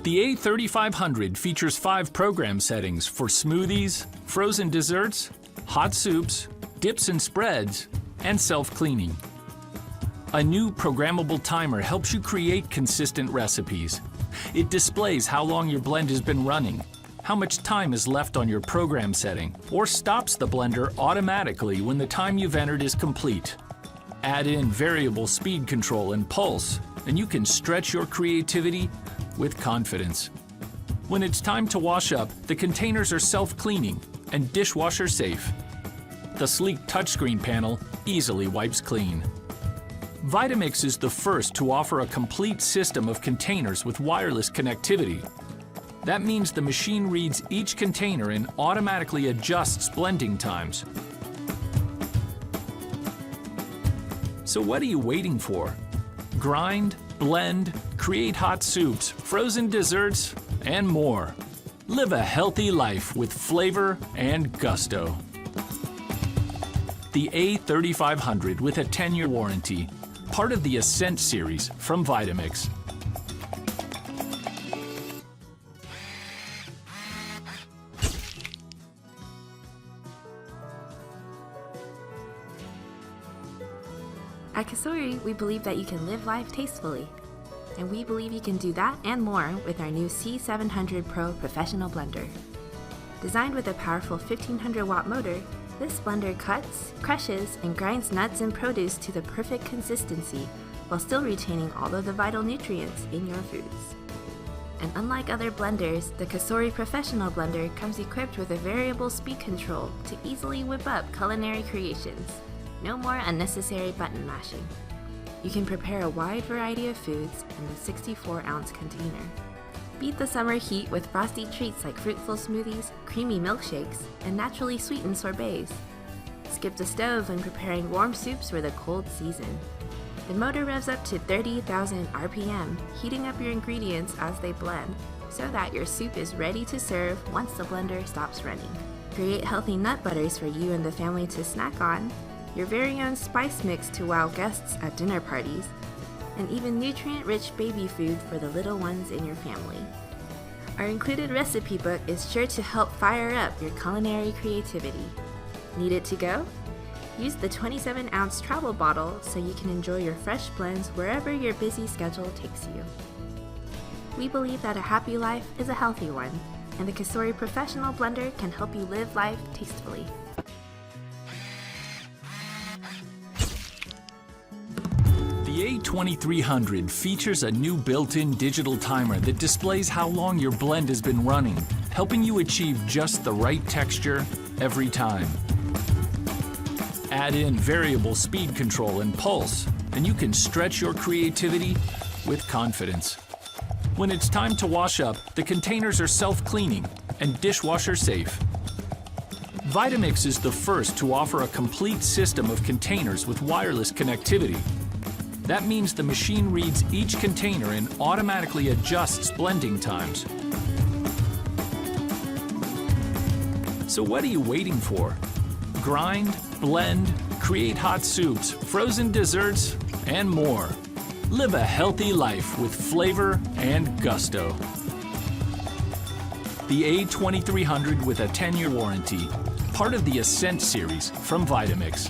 The A3500 features 5 program settings for smoothies, frozen desserts, hot soups, dips and spreads, and self-cleaning. A new programmable timer helps you create consistent recipes. It displays how long your blend has been running, how much time is left on your program setting, or stops the blender automatically when the time you've entered is complete. Add in variable speed control and pulse, and you can stretch your creativity with confidence. When it's time to wash up, the containers are self-cleaning and dishwasher safe. The sleek touchscreen panel easily wipes clean. Vitamix is the first to offer a complete system of containers with wireless connectivity. That means the machine reads each container and automatically adjusts blending times. So what are you waiting for? Grind, blend, create hot soups, frozen desserts, and more. Live a healthy life with flavor and gusto. The A3500 with a 10-year warranty, part of the Ascent series from Vitamix. At Kasori, we believe that you can live life tastefully. And we believe you can do that and more with our new C700 Pro Professional Blender. Designed with a powerful 1500-watt motor, this blender cuts, crushes, and grinds nuts and produce to the perfect consistency while still retaining all of the vital nutrients in your foods. And unlike other blenders, the Kasori Professional Blender comes equipped with a variable speed control to easily whip up culinary creations. No more unnecessary button mashing. You can prepare a wide variety of foods in the 64-ounce container. Beat the summer heat with frosty treats like fruitful smoothies, creamy milkshakes, and naturally sweetened sorbets. Skip the stove when preparing warm soups for the cold season. The motor revs up to 30,000 RPM, heating up your ingredients as they blend, so that your soup is ready to serve once the blender stops running. Create healthy nut butters for you and the family to snack on, your very own spice mix to wow guests at dinner parties, and even nutrient-rich baby food for the little ones in your family. Our included recipe book is sure to help fire up your culinary creativity. Need it to go? Use the 27-ounce travel bottle so you can enjoy your fresh blends wherever your busy schedule takes you. We believe that a happy life is a healthy one, and the Kasori Professional Blender can help you live life tastefully. The A2300 features a new built-in digital timer that displays how long your blend has been running, helping you achieve just the right texture every time. Add in variable speed control and pulse, and you can stretch your creativity with confidence. When it's time to wash up, the containers are self-cleaning and dishwasher safe. Vitamix is the first to offer a complete system of containers with wireless connectivity. That means the machine reads each container and automatically adjusts blending times. So what are you waiting for? Grind, blend, create hot soups, frozen desserts, and more. Live a healthy life with flavor and gusto. The A2300 with a 10-year warranty, part of the Ascent series from Vitamix.